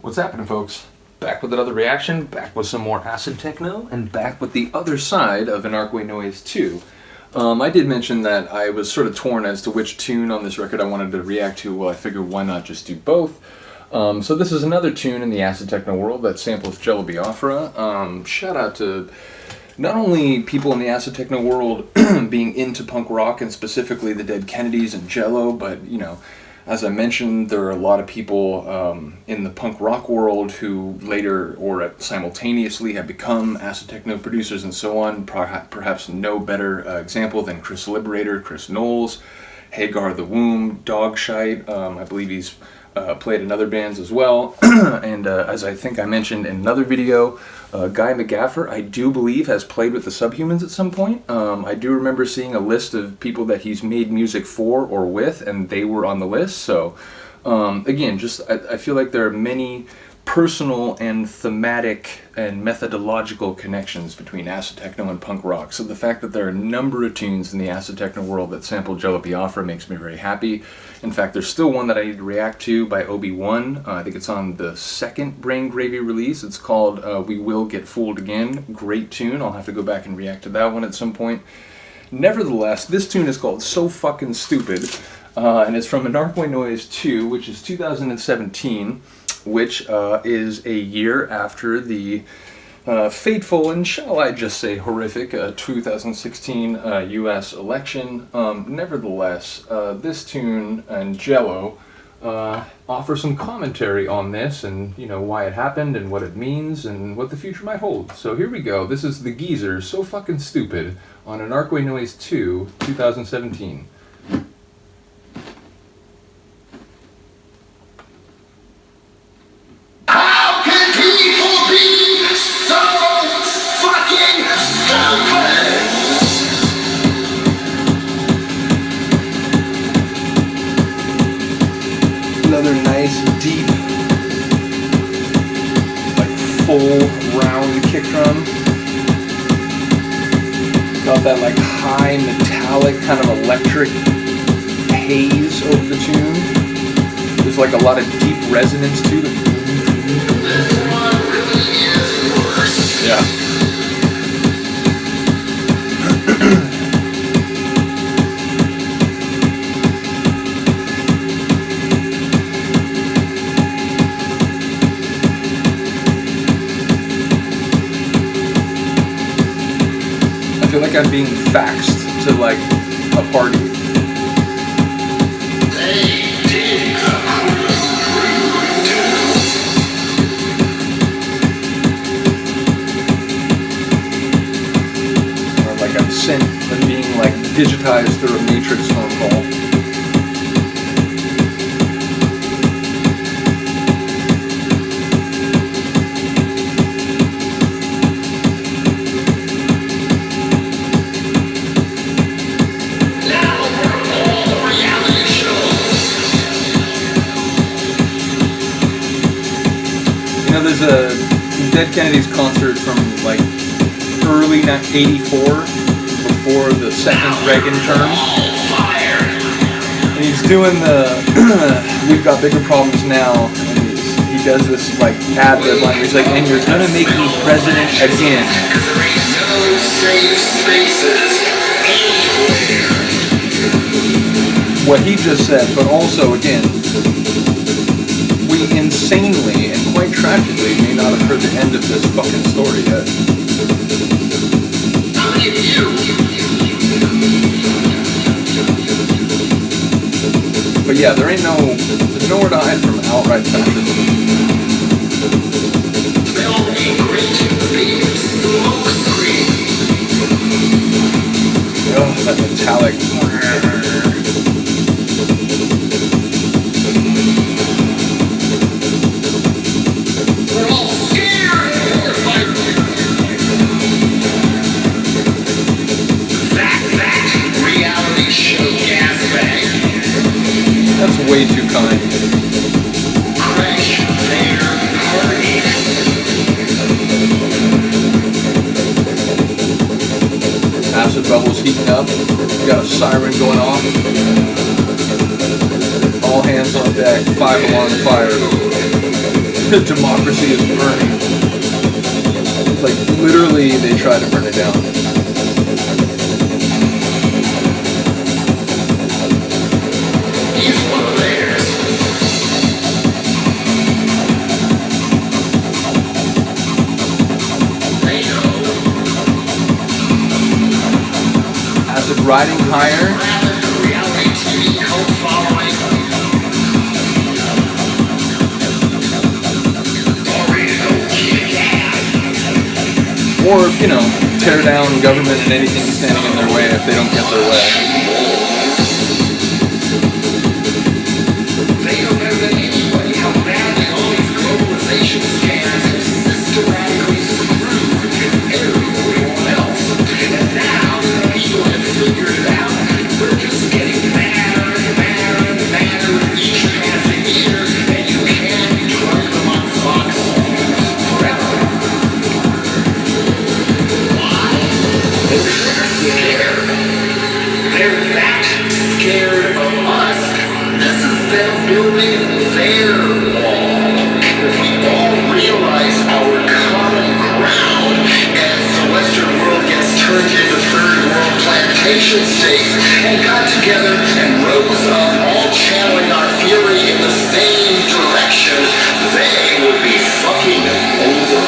What's happening, folks? Back with another reaction, back with some more acid techno, and back with the other side of Anarchway Noise 2. I did mention that I was sort of torn as to which tune on this record I wanted to react to. Well, I figured why not just do both. So this is another tune in the acid techno world that samples Jello Biafra. Shout out to not only people in the acid techno world being into punk rock, and specifically the Dead Kennedys and Jello, but, you know, as I mentioned, there are a lot of people in the punk rock world who later or simultaneously have become acid techno producers and so on. Perhaps no better example than Chris Liberator, Chris Knowles, Hagar the Womb, Dogshite. I believe he's played in other bands as well. And as I think I mentioned in another video, Guy McGaffer, I do believe, has played with the Subhumans at some point. I do remember seeing a list of people that he's made music for or with, and they were on the list. So, again, I feel like there are many personal and thematic and methodological connections between acid techno and punk rock. So the fact that there are a number of tunes in the acid techno world that sample Jello Biafra makes me very happy. In fact, there's still one that I need to react to by Obi-Wan. I think it's on the second Brain Gravy release. It's called We Will Get Fooled Again. Great tune. I'll have to go back and react to that one at some point. Nevertheless, this tune is called So Fucking Stupid, and it's from Anarchway Noise 2, which is 2017. Which is a year after the fateful and, shall I just say, horrific 2016 U.S. election. Nevertheless, this tune and Jello offer some commentary on this and, you know, why it happened and what it means and what the future might hold. So here we go. This is the Geezers, So Fucking Stupid, on Anarchway Noise 2, 2017. Another nice, deep, like full round kick drum. Got that like high metallic kind of electric haze over the tune. There's like a lot of deep resonance too. This one really is worse. Yeah. I feel like I'm being faxed to like a party. They dig a Or like I'm sent and being like digitized through a Matrix phone call. You know, there's a Dead Kennedys concert from like early 84, before the second Reagan term. And he's doing the We've Got Bigger Problems Now, and he does this like ad-lib line. He's like, and you're gonna make me president again. There ain't no safe spaces anywhere. What he just said, but also again, we insanely and quite tragically may not have heard the end of this fucking story yet. How many of you? But yeah, there's nowhere to hide from outright fascism. Smell me great big smoke screen. Oh, that metallic. We're all scared. That reality show gas bag. That's way too kind. Crash their party. Acid bubbles heating up. You got a siren going off. All hands on deck. 5 alarm fire. Democracy is burning. Like, literally, they try to burn it down. He's one of theirs. They know. Acid riding higher. Reality TV cult following. Already know ckin. Or, you know, tear down government and anything standing in their way if they don't get their way. They don't know that anybody how badly all these globalization scams have systematically screwed everyone else. And now that people have figured it out, we're just getting madder and madder and madder with each passing year, and you can't drug them on Fox forever. Why? They're scared. They're that scared of us. This is them building their wall. If we all realize our common ground as the Western world gets turned into third world plantation states and got together and rose up, all channeling our fury in the same direction, they would be fucking over.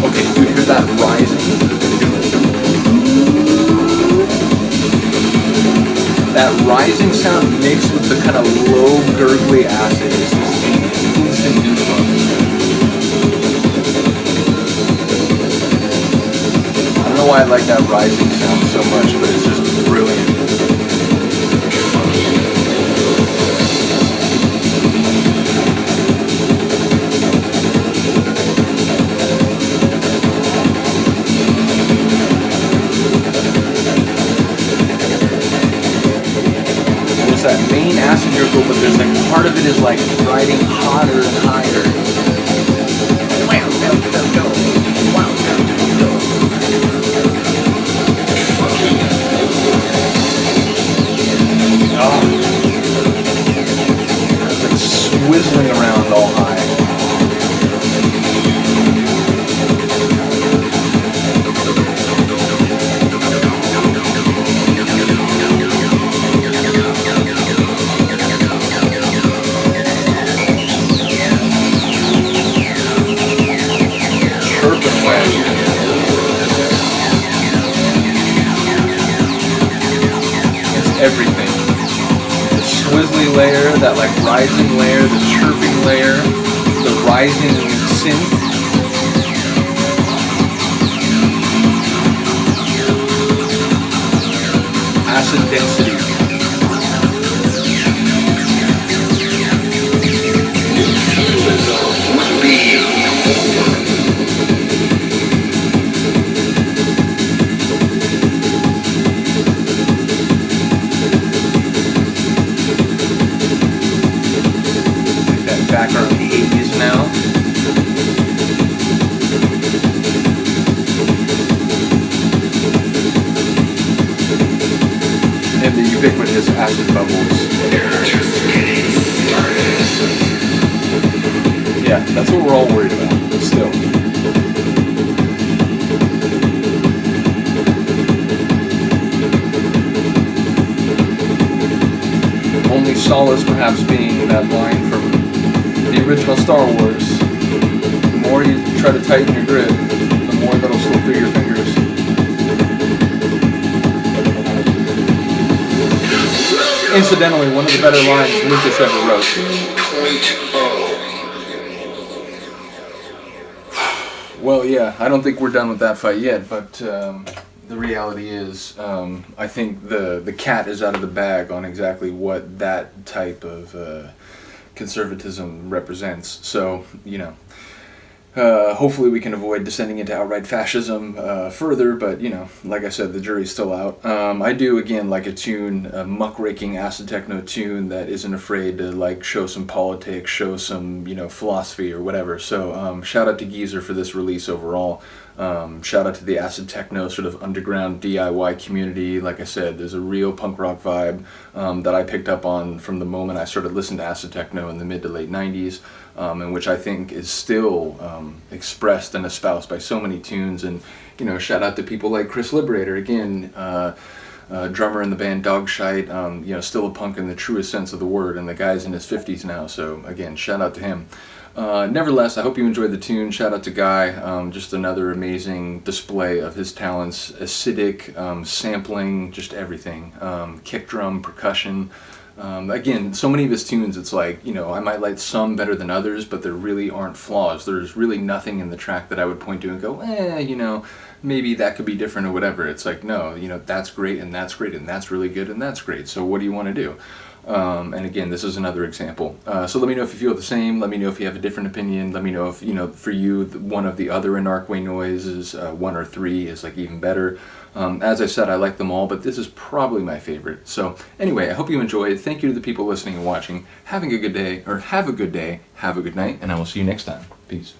Okay, do you hear that rising? That rising sound mixed with the kind of low gurgly acid is just instant goosebumps. I don't know why I like that rising sound so much, but it's just brilliant. There's that main acid circle, but there's like part of it is like riding hotter and higher. Oh. It's like swizzling around all high. Chirping away. It's everything. The swizzly layer, that like rising layer, the chirping layer, the rising synth. Acid density. Feudalism would be over. That background haze now. And the ubiquitous acid bubbles. They're just getting started. Yeah, that's what we're all worried about, still. Only solace perhaps being that line from the original Star Wars. The more you try to tighten your grip, the more that'll slip through your fingers. Incidentally, one of the better lines Lucas ever wrote. 2.0. Well, yeah, I don't think we're done with that fight yet, but the reality is, I think the cat is out of the bag on exactly what that type of conservatism represents. So, you know, hopefully we can avoid descending into outright fascism further, but, you know, like I said, the jury's still out. I do, again, like a tune, a muckraking acid techno tune that isn't afraid to, like, show some politics, show some, you know, philosophy or whatever. So, shout out to Geezer for this release overall. Shout out to the acid techno sort of underground DIY community. Like I said, there's a real punk rock vibe that I picked up on from the moment I started listening to acid techno in the mid to late 90s, and which I think is still expressed and espoused by so many tunes. And shout out to people like Chris Liberator, again, drummer in the band Dogshite, still a punk in the truest sense of the word, and the guy's in his 50s now, so again, shout out to him. Nevertheless, I hope you enjoyed the tune. Shout out to Guy, just another amazing display of his talents, acidic, sampling, just everything, kick drum, percussion. Again, so many of his tunes, it's like, I might like some better than others, but there really aren't flaws. There's really nothing in the track that I would point to and go, maybe that could be different or whatever. It's like, no, that's great, and that's great, and that's really good, and that's great. So what do you want to do? And again, this is another example. So let me know if you feel the same. Let me know if you have a different opinion. Let me know if, for you, one of the other Anarchway Noises, 1 or 3, is like even better. As I said, I like them all, but this is probably my favorite. So anyway, I hope you enjoyed. Thank you to the people listening and watching. Having a good day, or have a good day, have a good night, and I will see you next time. Peace.